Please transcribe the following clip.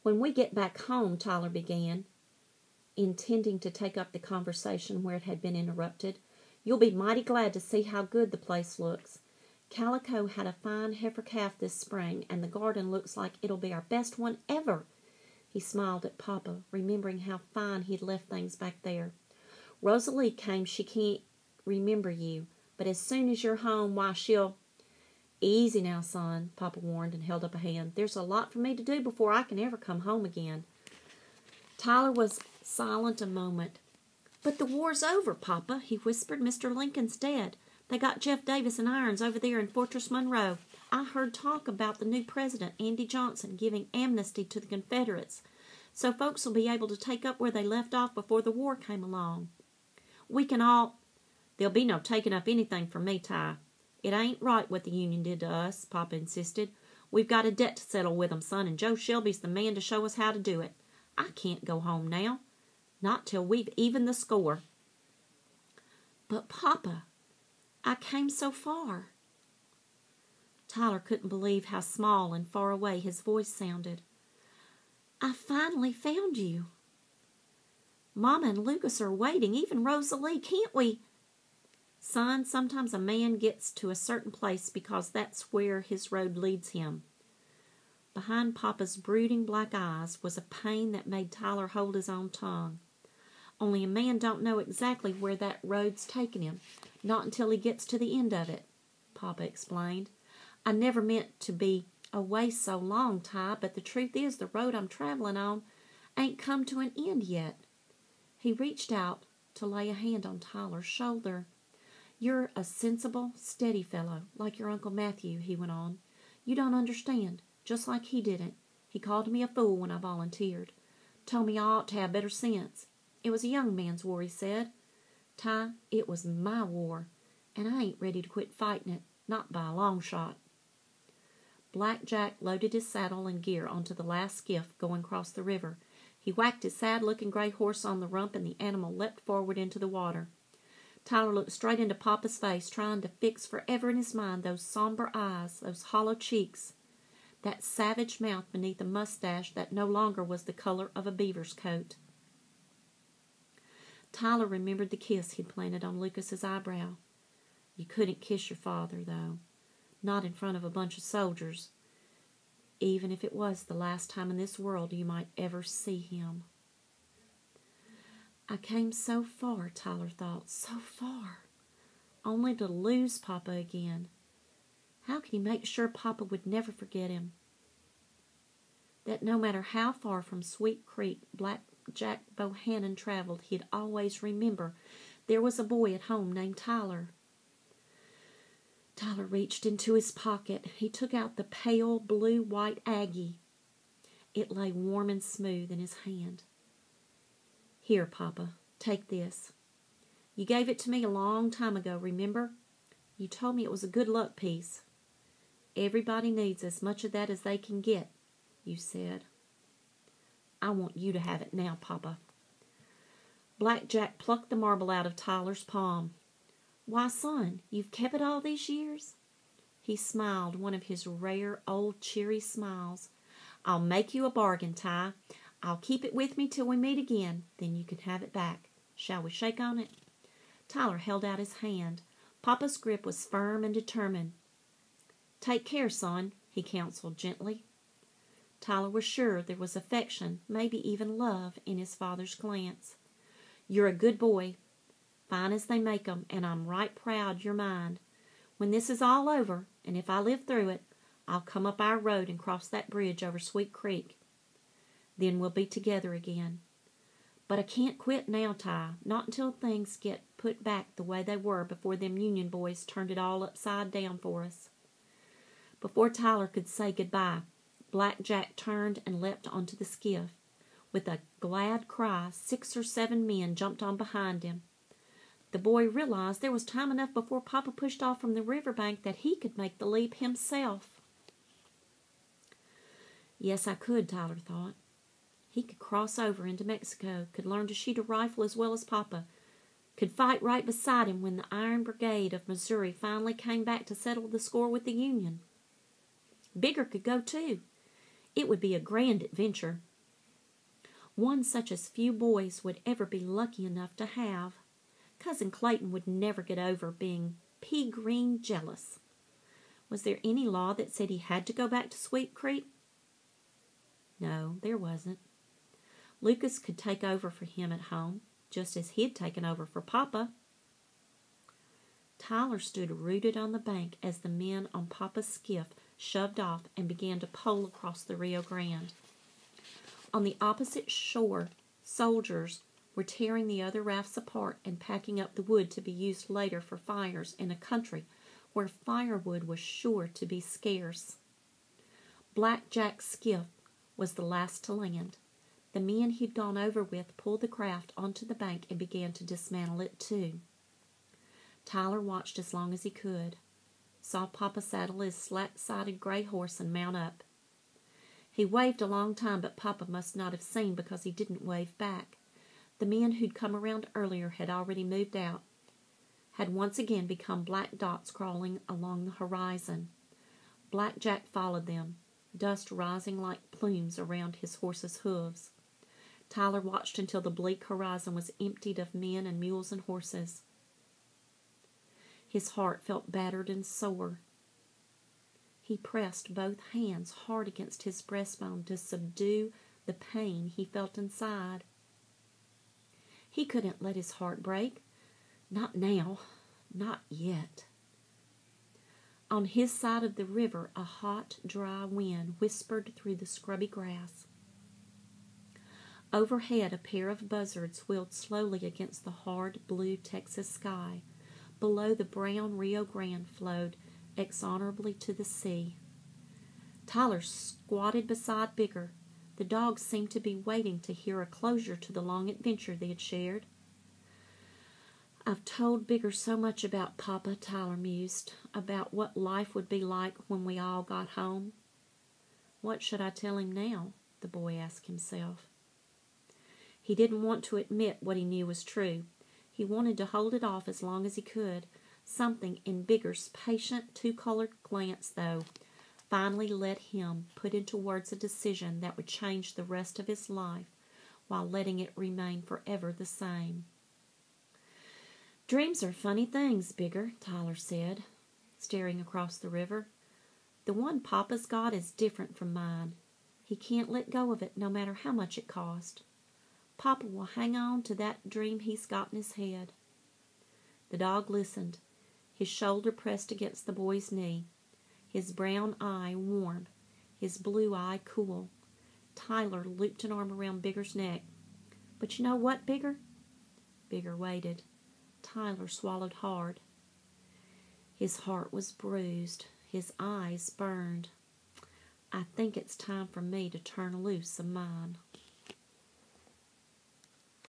When we get back home, Tyler began, intending to take up the conversation where it had been interrupted, you'll be mighty glad to see how good the place looks. Calico had a fine heifer calf this spring, and the garden looks like it'll be our best one ever. He smiled at Papa, remembering how fine he'd left things back there. Rosalie came. She can't remember you, but as soon as you're home, why, she'll... Easy now, son, Papa warned and held up a hand. There's a lot for me to do before I can ever come home again. Tyler was silent a moment. But the war's over, Papa, he whispered. Mr. Lincoln's dead. They got Jeff Davis and Irons over there in Fortress Monroe. I heard talk about the new president, Andy Johnson, giving amnesty to the Confederates, so folks will be able to take up where they left off before the war came along. We can all... There'll be no taking up anything for me, Ty. It ain't right what the Union did to us, Papa insisted. We've got a debt to settle with 'em, son, and Joe Shelby's the man to show us how to do it. I can't go home now. Not till we've evened the score. But, Papa, I came so far. Tyler couldn't believe how small and far away his voice sounded. I finally found you. Mama and Lucas are waiting, even Rosalie. Can't we? Son, sometimes a man gets to a certain place because that's where his road leads him. Behind Papa's brooding black eyes was a pain that made Tyler hold his own tongue. Only a man don't know exactly where that road's taking him, not until he gets to the end of it, Papa explained. I never meant to be away so long, Ty, but the truth is the road I'm traveling on ain't come to an end yet. He reached out to lay a hand on Tyler's shoulder. You're a sensible, steady fellow, like your Uncle Matthew, he went on. You don't understand, just like he didn't. He called me a fool when I volunteered. Told me I ought to have better sense. It was a young man's war, he said. Ty, it was my war, and I ain't ready to quit fighting it, not by a long shot. Black Jack loaded his saddle and gear onto the last skiff going across the river. He whacked his sad-looking gray horse on the rump, and the animal leapt forward into the water. Tyler looked straight into Papa's face, trying to fix forever in his mind those somber eyes, those hollow cheeks, that savage mouth beneath a mustache that no longer was the color of a beaver's coat. Tyler remembered the kiss he'd planted on Lucas's eyebrow. You couldn't kiss your father, though, not in front of a bunch of soldiers, even if it was the last time in this world you might ever see him. I came so far, Tyler thought, so far, only to lose Papa again. How could he make sure Papa would never forget him? That no matter how far from Sweet Creek Black Jack Bohannon traveled, he'd always remember there was a boy at home named Tyler. Tyler reached into his pocket. He took out the pale blue-white Aggie. It lay warm and smooth in his hand. Here, Papa, take this. You gave it to me a long time ago, remember? You told me it was a good luck piece. Everybody needs as much of that as they can get, you said. I want you to have it now, Papa. Black Jack plucked the marble out of Tyler's palm. Why, son, you've kept it all these years? He smiled, one of his rare old cheery smiles. I'll make you a bargain, Ty. I'll keep it with me till we meet again. Then you can have it back. Shall we shake on it? Tyler held out his hand. Papa's grip was firm and determined. Take care, son, he counseled gently. Tyler was sure there was affection, maybe even love, in his father's glance. You're a good boy, fine as they make 'em, and I'm right proud you're mine. When this is all over, and if I live through it, I'll come up our road and cross that bridge over Sweet Creek. Then we'll be together again. But I can't quit now, Ty, not until things get put back the way they were before them Union boys turned it all upside down for us. Before Tyler could say goodbye, Black Jack turned and leapt onto the skiff. With a glad cry, 6 or 7 men jumped on behind him. The boy realized there was time enough before Papa pushed off from the riverbank that he could make the leap himself. Yes, I could, Tyler thought. He could cross over into Mexico, could learn to shoot a rifle as well as Papa, could fight right beside him when the Iron Brigade of Missouri finally came back to settle the score with the Union. Bigger could go, too. It would be a grand adventure. one such as few boys would ever be lucky enough to have. Cousin Clayton would never get over being pea-green jealous. Was there any law that said he had to go back to Sweet Creek? No, there wasn't. Lucas could take over for him at home, just as he'd taken over for Papa. Tyler stood rooted on the bank as the men on Papa's skiff shoved off and began to pole across the Rio Grande. On the opposite shore, soldiers were tearing the other rafts apart and packing up the wood to be used later for fires in a country where firewood was sure to be scarce. Black Jack's skiff was the last to land. The men he'd gone over with pulled the craft onto the bank and began to dismantle it too. Tyler watched as long as he could, saw Papa saddle his slack-sided gray horse and mount up. He waved a long time, but Papa must not have seen because he didn't wave back. The men who'd come around earlier had already moved out, had once again become black dots crawling along the horizon. Black Jack followed them, dust rising like plumes around his horse's hooves. Tyler watched until the bleak horizon was emptied of men and mules and horses. His heart felt battered and sore. He pressed both hands hard against his breastbone to subdue the pain he felt inside. He couldn't let his heart break. Not now. Not yet. On his side of the river, a hot, dry wind whispered through the scrubby grass. Overhead, a pair of buzzards wheeled slowly against the hard, blue Texas sky. Below, the brown Rio Grande flowed exhonorably to the sea. Tyler squatted beside Bigger. The dogs seemed to be waiting to hear a closure to the long adventure they had shared. I've told Bigger so much about Papa, Tyler mused, about what life would be like when we all got home. What should I tell him now? The boy asked himself. He didn't want to admit what he knew was true. He wanted to hold it off as long as he could. Something in Bigger's patient, two-colored glance, though, finally let him put into words a decision that would change the rest of his life while letting it remain forever the same. Dreams are funny things, Bigger, Tyler said, staring across the river. The one Papa's got is different from mine. He can't let go of it no matter how much it cost. Papa will hang on to that dream he's got in his head. The dog listened, his shoulder pressed against the boy's knee, his brown eye warm, his blue eye cool. Tyler looped an arm around Bigger's neck. But you know what, Bigger? Bigger waited. Tyler swallowed hard. His heart was bruised. His eyes burned. I think it's time for me to turn loose of mine.